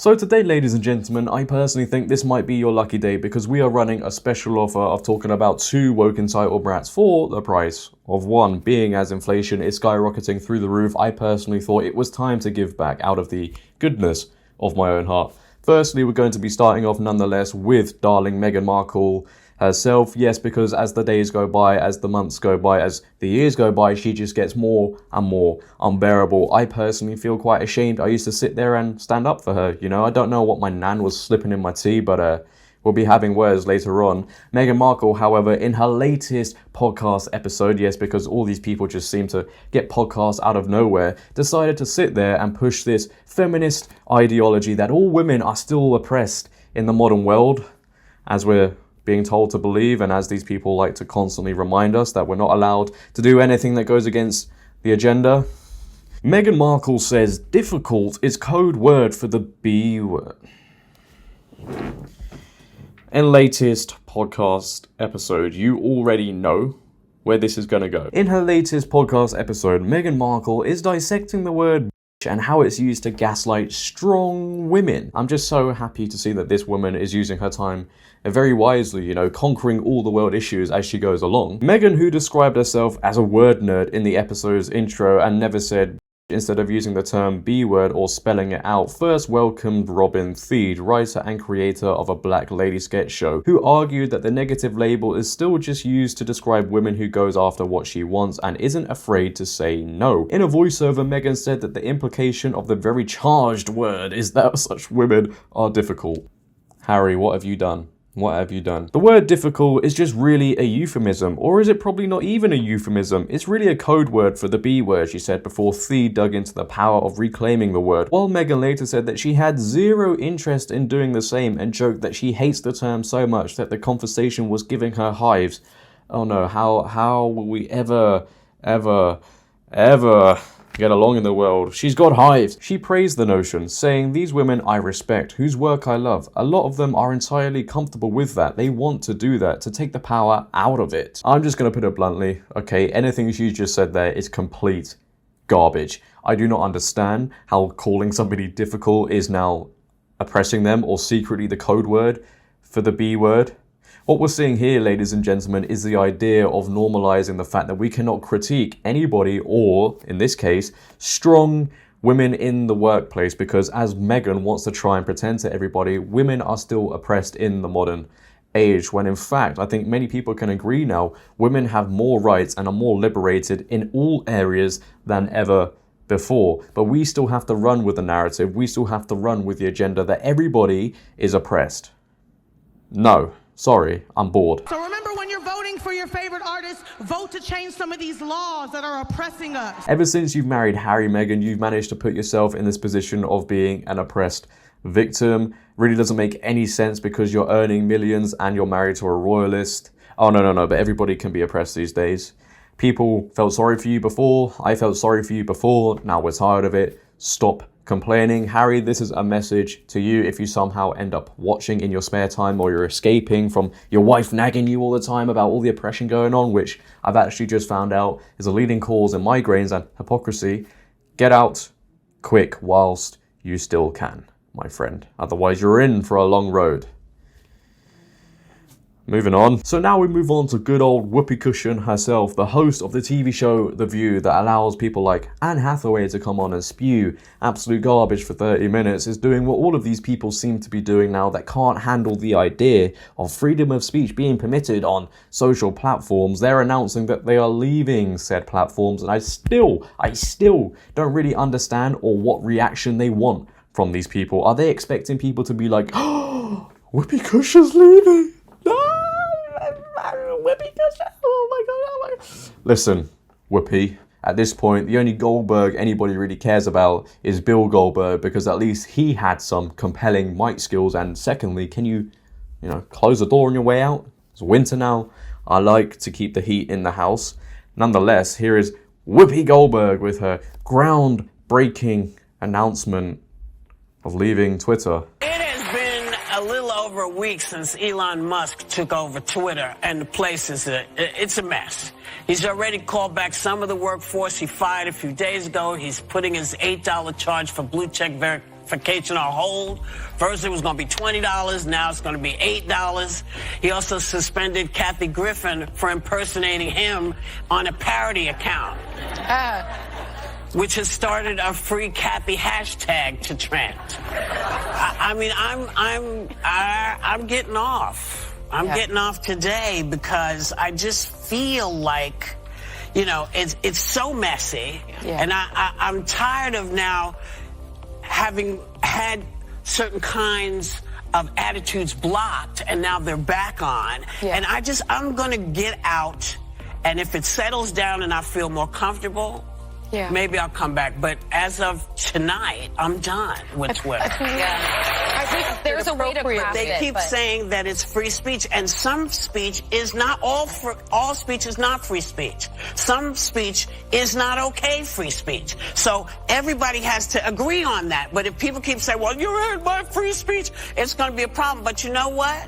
So today, ladies and gentlemen, I personally think this might be your lucky day because we are running a special offer of talking about 2 woke entitled brats for the price of 1. Being as inflation is skyrocketing through the roof, I personally thought it was time to give back out of the goodness of my own heart. Firstly, we're going to be starting off nonetheless with darling Meghan Markle herself. Yes, because as the days go by, as the months go by, as the years go by, she just gets more and more unbearable. I personally feel quite ashamed. I used to sit there and stand up for her. You know, I don't know what my nan was slipping in my tea, but we'll be having words later on. Meghan Markle, however, in her latest podcast episode, yes, because all these people just seem to get podcasts out of nowhere, decided to sit there and push this feminist ideology that all women are still oppressed in the modern world, as we're being told to believe, and as these people like to constantly remind us that we're not allowed to do anything that goes against the agenda. Meghan Markle says difficult is code word for the B word. In latest podcast episode, you already know where this is going to go. In her latest podcast episode, Meghan Markle is dissecting the word and how it's used to gaslight strong women. I'm just so happy to see that this woman is using her time very wisely, you know, conquering all the world issues as she goes along. Meghan, who described herself as a word nerd in the episode's intro and never said instead of using the term B-word or spelling it out, first welcomed Robin Thede, writer and creator of a Black Lady sketch show, who argued that the negative label is still just used to describe women who goes after what she wants and isn't afraid to say no. In a voiceover, Meghan said that the implication of the very charged word is that such women are difficult. Harry, what have you done? What have you done? The word difficult is just really a euphemism, or is it probably not even a euphemism? It's really a code word for the B word, she said before Thede dug into the power of reclaiming the word. While Meghan later said that she had zero interest in doing the same and joked that she hates the term so much that the conversation was giving her hives. Oh no, how will we ever get along in the world? She's got hives. She praised the notion, saying, "These women I respect, whose work I love. A lot of them are entirely comfortable with that. They want to do that, to take the power out of it." I'm just going to put it bluntly, okay? Anything she just said there is complete garbage. I do not understand how calling somebody difficult is now oppressing them or secretly the code word for the B word. What we're seeing here, ladies and gentlemen, is the idea of normalizing the fact that we cannot critique anybody or, in this case, strong women in the workplace, because as Meghan wants to try and pretend to everybody, women are still oppressed in the modern age, when in fact, I think many people can agree now, women have more rights and are more liberated in all areas than ever before. But we still have to run with the narrative, we still have to run with the agenda that everybody is oppressed. No. Sorry, I'm bored. So remember, when you're voting for your favorite artist, vote to change some of these laws that are oppressing us. Ever since you've married Harry, Meghan, you've managed to put yourself in this position of being an oppressed victim. Really doesn't make any sense because you're earning millions and you're married to a royalist. Oh, no, but everybody can be oppressed these days. People felt sorry for you before. I felt sorry for you before. Now we're tired of it. Stop complaining. Harry, this is a message to you if you somehow end up watching in your spare time or you're escaping from your wife nagging you all the time about all the oppression going on, which I've actually just found out is a leading cause in migraines and hypocrisy. Get out quick whilst you still can, my friend. Otherwise you're in for a long road. Moving on. So now we move on to good old Whoopi Cushion herself, the host of the TV show The View that allows people like Anne Hathaway to come on and spew absolute garbage for 30 minutes, is doing what all of these people seem to be doing now that can't handle the idea of freedom of speech being permitted on social platforms. They're announcing that they are leaving said platforms, and I still don't really understand or what reaction they want from these people. Are they expecting people to be like, "Oh, Whoopi Cushion's leaving? Whoopi Cushion, oh my god. Listen, Whoopi, at this point, the only Goldberg anybody really cares about is Bill Goldberg, because at least he had some compelling mic skills. And secondly, can you close the door on your way out? It's winter now. I like to keep the heat in the house. Nonetheless, here is Whoopi Goldberg with her groundbreaking announcement of leaving Twitter. A little over a week since Elon Musk took over Twitter, and the place is it's a mess. He's already called back some of the workforce he fired a few days ago. He's putting his $8 charge for blue check ratification on hold. First it was going to be $20, now it's going to be $8. He also suspended Kathy Griffin for impersonating him on a parody account, which has started a free Kathy hashtag to trend. I mean, I'm getting off. I'm getting off today because I just feel like, you know, it's so messy, and I'm tired of now having had certain kinds of attitudes blocked, and now they're back on. And I'm going to get out, and if it settles down and I feel more comfortable, maybe I'll come back. But as of tonight, I'm done with Twitter. I think there's a way to craft They keep saying that it's free speech, and some speech is not all speech is not free speech. Some speech is not okay free speech. So everybody has to agree on that. But if people keep saying, well, you heard my free speech, it's going to be a problem. But you know what?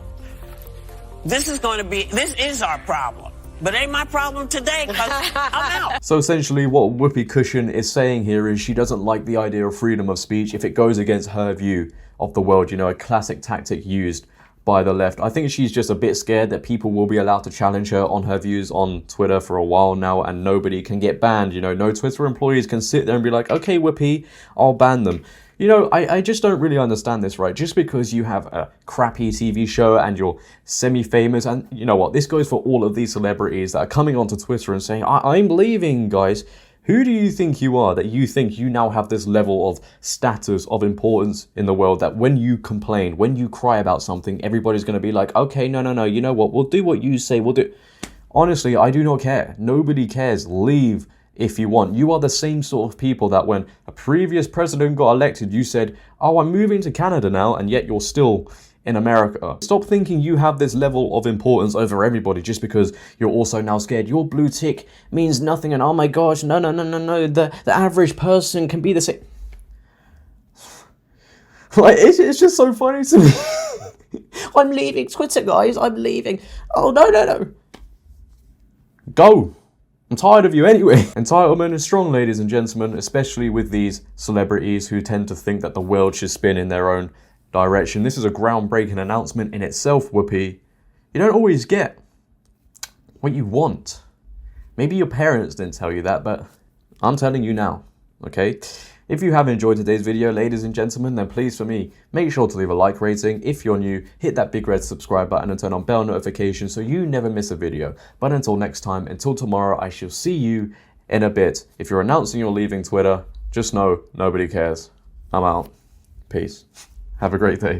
This is our problem. But ain't my problem today, because I'm out. So essentially what Whoopi Cushion is saying here is she doesn't like the idea of freedom of speech if it goes against her view of the world, you know, a classic tactic used by the left. I think she's just a bit scared that people will be allowed to challenge her on her views on Twitter for a while now, and nobody can get banned. You know, no Twitter employees can sit there and be like, okay, Whoopi, I'll ban them. You know, I just don't really understand this, right? Just because you have a crappy TV show and you're semi-famous, and you know what, this goes for all of these celebrities that are coming onto Twitter and saying, I'm leaving, guys. Who do you think you are that you think you now have this level of status, of importance in the world, that when you complain, when you cry about something, everybody's going to be like, okay, no, you know what, we'll do what you say, we'll do... Honestly, I do not care. Nobody cares. Leave if you want. You are the same sort of people that when a previous president got elected, you said, oh, I'm moving to Canada now, and yet you're still in America. Stop thinking you have this level of importance over everybody just because you're also now scared. Your blue tick means nothing, and oh my gosh, no, the average person can be the same. Like, it's just so funny to me. I'm leaving Twitter, guys, I'm leaving. Oh, no. Go. I'm tired of you anyway. Entitlement is strong, ladies and gentlemen, especially with these celebrities who tend to think that the world should spin in their own direction. This is a groundbreaking announcement in itself, Whoopi. You don't always get what you want. Maybe your parents didn't tell you that, but I'm telling you now, okay? If you have enjoyed today's video, ladies and gentlemen, then please, for me, make sure to leave a like rating. If you're new, hit that big red subscribe button and turn on bell notifications so you never miss a video. But until next time, until tomorrow, I shall see you in a bit. If you're announcing you're leaving Twitter, just know nobody cares. I'm out. Peace. Have a great day.